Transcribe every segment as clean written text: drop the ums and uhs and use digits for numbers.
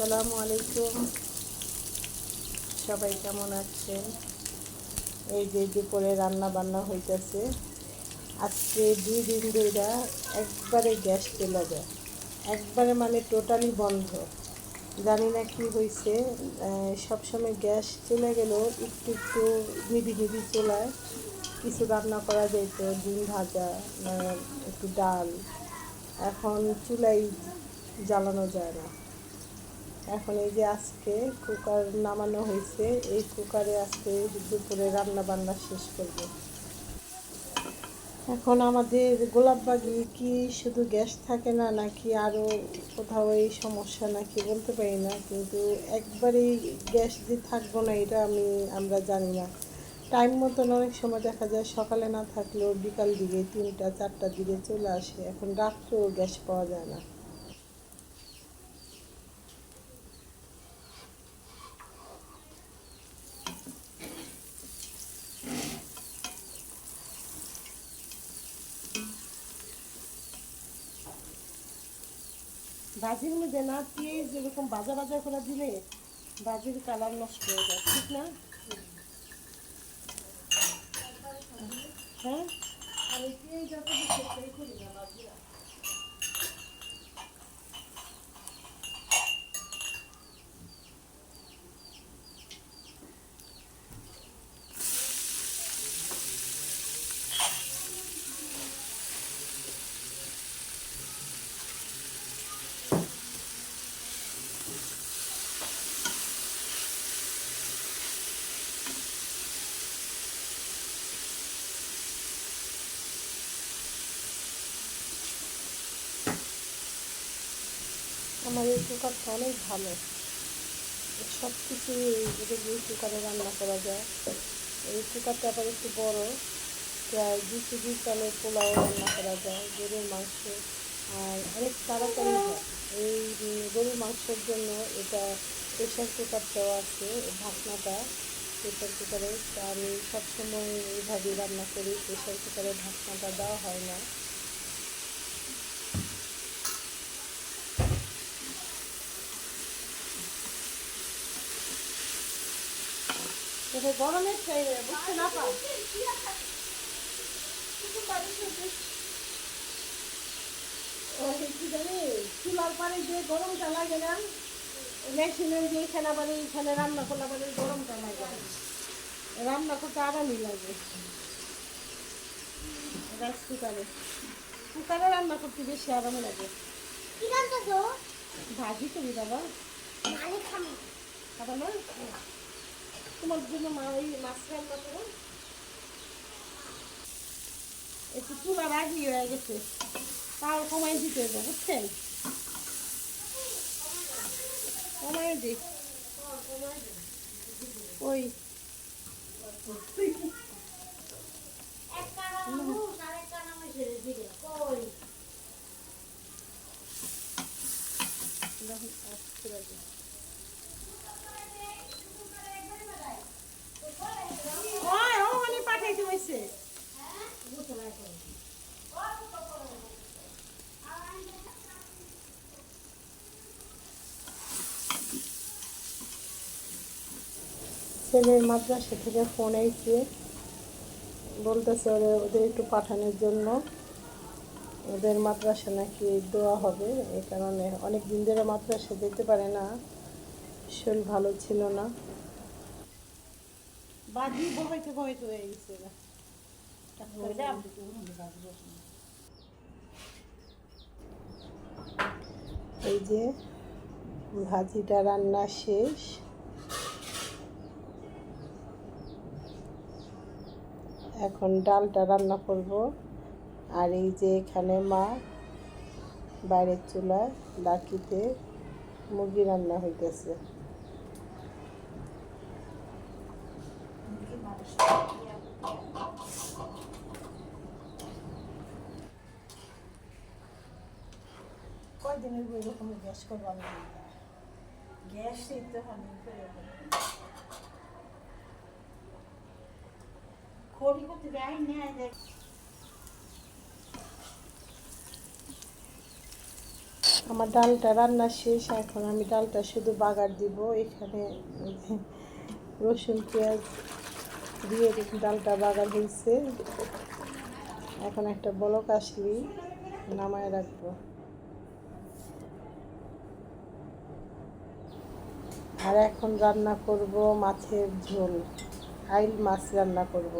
আসসালামু আলাইকুম, সবাই কেমন আছেন? এই যে দুপুরে রান্না বান্না হইতেছে। আজকে 2 দিন ধরে একবারে গ্যাস চলে যায়, একবারে মানে টোটালি বন্ধ। জানি না কি হয়েছে। সবসময় গ্যাস চলে গেলেও একটু একটু নিভি নিভি চলায় কিছু রান্না করা যেত, ডিম ভাজা, একটু ডাল। এখন চুলাই জ্বালানো যায় না। এখন এই যে আজকে কুকার নামানো হয়েছে, এই কুকারে আজকে দুপুরে রান্না বান্না শেষ করব। এখন আমাদের গোলাপবাগি কি শুধু গ্যাস থাকে না, নাকি আরও কোথাও এই সমস্যা নাকি বলতে পারি না, কিন্তু একবারেই গ্যাস যে থাকবো না এটা আমরা জানি না। টাইম মতন অনেক সময় দেখা যায় সকালে না থাকলেও বিকাল দিকে 3টা 4টার দিকে চলে আসে। এখন রাত্রেও গ্যাস পাওয়া যায় না। ভাজির মধ্যে না পেঁয়াজ যেরকম ভাজা ভাজা করে দিলে ভাজির কালার নষ্ট হয়ে যায়, ঠিক না? হ্যাঁ, আর এই পেঁয়াজ যত সেটাই করি না ভাজি। আমার এই কুকারটা অনেক ভালো, সব কিছু এটা দিয়ে কুকারে রান্না করা যায়। এই কুকারটা আবার একটু বড়, প্রায় 2 কেজি চালের পোলাও রান্না করা যায়, গরুর মাংস। আর অনেক তাড়াতাড়ি হয়। এই গরুর মাংসের জন্য এটা প্রেশার কুকারটাও আছে, ঢাকনাটা প্রেশার কুকারে। তা আমি সবসময় এইভাবেই রান্না করি, প্রেশার কুকারে ঢাকনাটা দেওয়া হয় না। তবে গরমের চাই বুঝতে না পাই কি জানি, চুলার পারে যে গরমটা লাগে না, মেশিনের যে এখানে বাড়ি এখানে রান্না করলে বাড়ি গরমটা লাগে, রান্না করতে আরামই লাগে। রাইস কুকারে কুকারে রান্না করতে বেশি আরাম লাগে। ভাজি করি বাবা, খাবা না? তোমার জন্য মা ওই মাছ রান্না করো। একটু চুলার আগি হয়ে গেছে, তাও কমাই দিতে হবে, বুঝছেন? কমাই দিই ওই পাঠাইতে হয়েছে। ছেলের মাদ্রাসা থেকে ফোন এসে বলতেছে ওদের একটু পাঠানোর জন্য। ওদের মাদ্রাসা নাকি দেওয়া হবে, এই কারণে অনেক দিন ধরে মাদ্রাসা যেতে পারে না, শরীর ভালো ছিল না। বাজি ববাইতে ববাইতে হয়ে গেছে। এই যে ভাজিটা রান্না শেষ, এখন ডালটা রান্না করব। আর এই যে এখানে মা বাইরের চুলায় লাকিতে মুরগি রান্না হইতেছে। কয়দিনের এরকম গ্যাস করবার গ্যাস দিতে হবে, খড়ি করতে যাই না। আমার ডালটা রান্না শেষ। এখন আমি ডালটা শুধু বাগার দিব। এখানে রসুন পেঁয়াজ দিয়ে ডালটা বাগার হয়েছে। এখন একটা বলক আসলেই নামায় রাখবো। আর এখন রান্না করব মাছের ঝোল, আইল মাছ রান্না করব।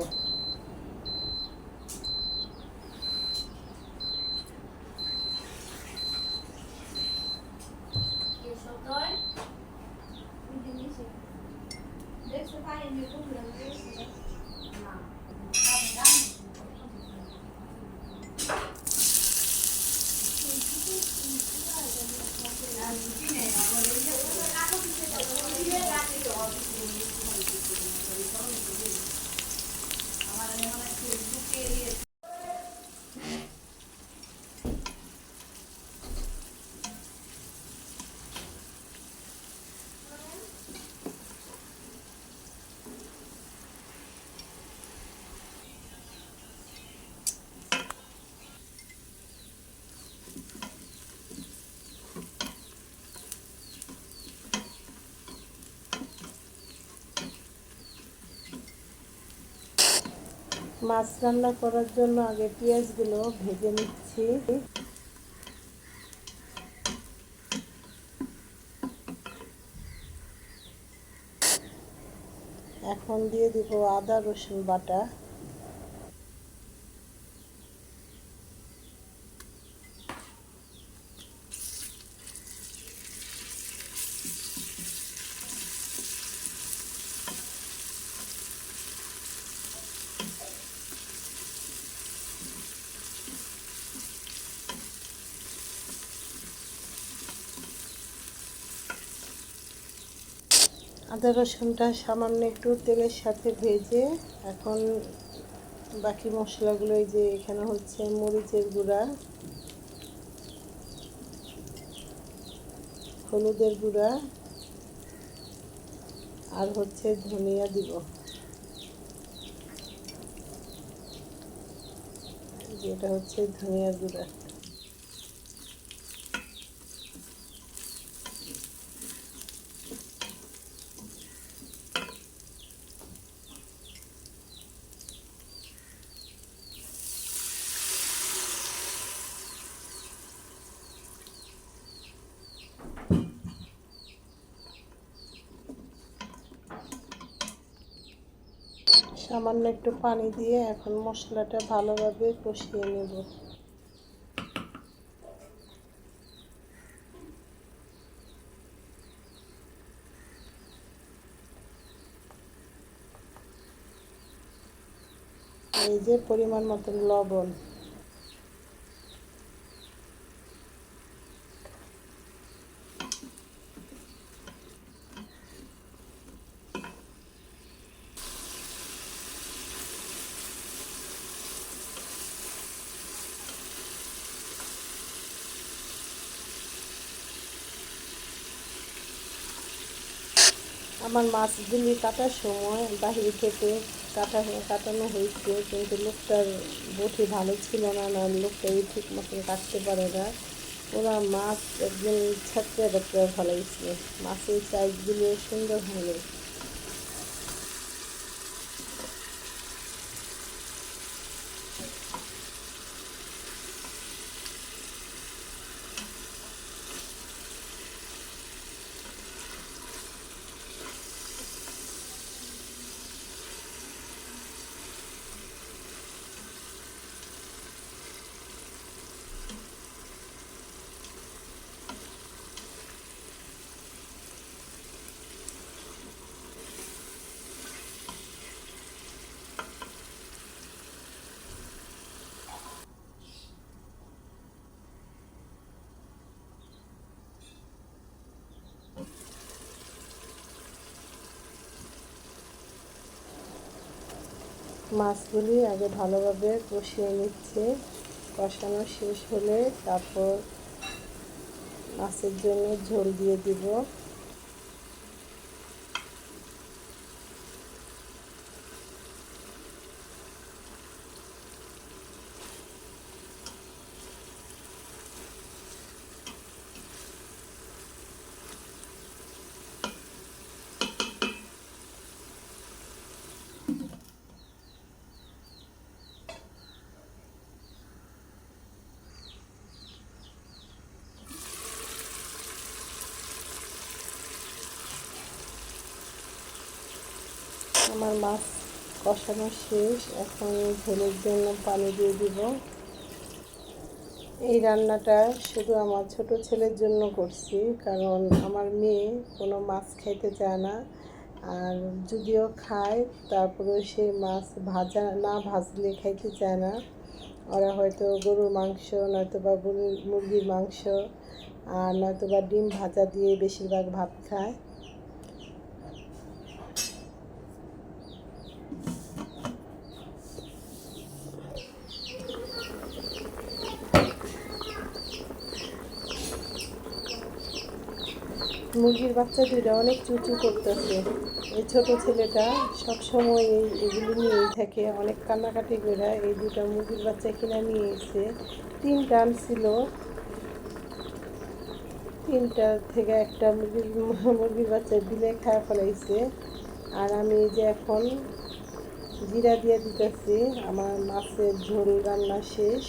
মাছ রান্না করার জন্য আগে পেঁয়াজগুলো ভেজে নিচ্ছি। এখন দিয়ে দিব আদা রসুন বাটা। আদা রসুনটা সামান্য একটু তেলের সাথে ভেজে এখন বাকি মশলাগুলো, এই যে এখানে হচ্ছে মরিচের গুঁড়া, হলুদের গুঁড়া আর হচ্ছে ধনিয়া দিব। যেটা হচ্ছে ধনিয়া গুঁড়া। সামান্য একটু পানি দিয়ে এখন মশলাটা ভালোভাবে কষিয়ে নেব। এই যে পরিমাণ মতন লবণ। আমার মাছগুলি কাটার সময় বাহির থেকে কাটানো হয়েছে, কিন্তু লোকটার বটি ভালো ছিল না, না লোকটাই ঠিক মতন কাটতে পারে না। ওরা মাছ একদম ছাড়তে বাচ্চা ভালো হয়েছিল। মাছের সাইজগুলো সুন্দর হলো। মাছগুলি আগে ভালোভাবে কষিয়ে নিচ্ছে। কষানো শেষ হলে তারপর মাছের জন্য ঝোল দিয়ে দিব। আমার মাছ কষানো শেষ, এখন ঝোলের জন্য পানি দিয়ে দিব। এই রান্নাটা শুধু আমার ছোট ছেলের জন্য করছি, কারণ আমার মেয়ে কোনো মাছ খাইতে চায় না। আর যদিও খায়, তারপরে সে মাছ ভাজা না ভাজলে খাইতে চায় না। ওরা হয়তো গরুর মাংস, নয়তো বা মুরগির মাংস, আর নয়তো বা ডিম ভাজা দিয়ে বেশিরভাগ ভাত খায়। মুরগির বাচ্চা দুইটা অনেক চুচু করতেছে। এই ছোট ছেলেটা সবসময় এগুলো নিয়েই থাকে, অনেক কান্নাকাটি করে এই দুটা মুরগির বাচ্চা কিনে নিয়ে এসে 3টা আনছিল। 3টা থেকে একটা মুরগির বাচ্চা দিলে খাওয়া ফেলাইছে। আর আমি যে এখন জিরা দিয়ে দিতেছি। আমার মাছের ঝোল রান্না শেষ।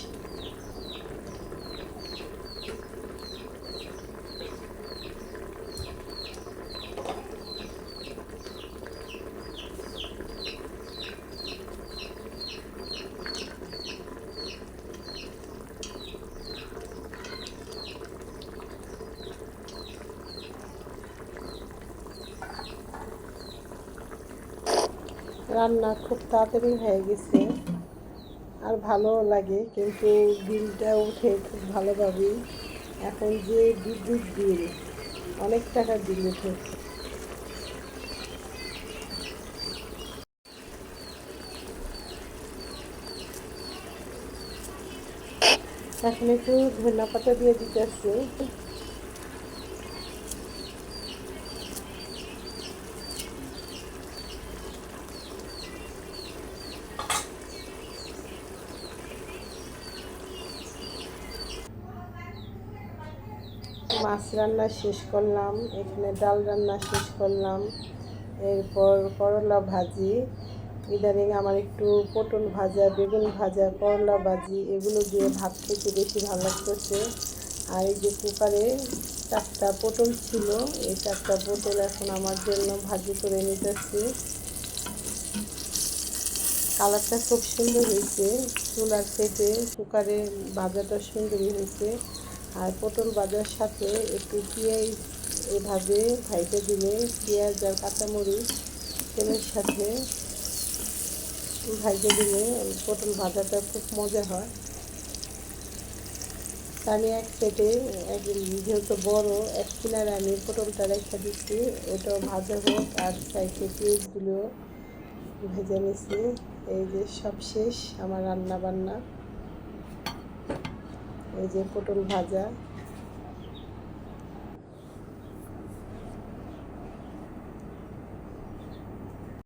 রান্না খুব তাড়াতাড়ি হয়ে গেছে, আর ভালোও লাগে, কিন্তু বিলটা উঠে খুব ভালোভাবেই। এখন যে বিদ্যুৎ বিল, অনেক টাকা বিল উঠে। এখন একটু ধনিয়া পাতা দিয়ে দিতেছি। মাছ রান্না শেষ করলাম, এখানে ডাল রান্না শেষ করলাম, এরপর করলা ভাজি। ইদানিং আমার একটু পটল ভাজা, বেগুন ভাজা, করলা ভাজি এগুলো দিয়ে ভাত খেতে বেশি ভালো লাগতেছে। আর এই যে কুকারে 4টা পটল ছিল, এই 4টা পটল এখন আমার জন্য ভাজি করে নিতেছি। কালারটা খুব সুন্দর হয়েছে, চুলার থেকে কুকারে ভাজাটা সুন্দরই হয়েছে। আর পটল ভাজার সাথে একটু পেঁয়াজ এভাবে ভাইতে দিলে, পেঁয়াজ আর কাঁচামরিচ তেলের সাথে ভাইতে দিলে পটল ভাজাটা খুব মজা হয়। আমি এক সাইডে যেহেতু বড়, এক কিনারে আমি পটলটা রেখে দিচ্ছি, ওটাও ভাজা হোক, আর সাইডে পেঁয়াজগুলো ভেজে নিচ্ছি। এই যে সব শেষ আমার রান্না বান্না। এই যে পটল ভাজা।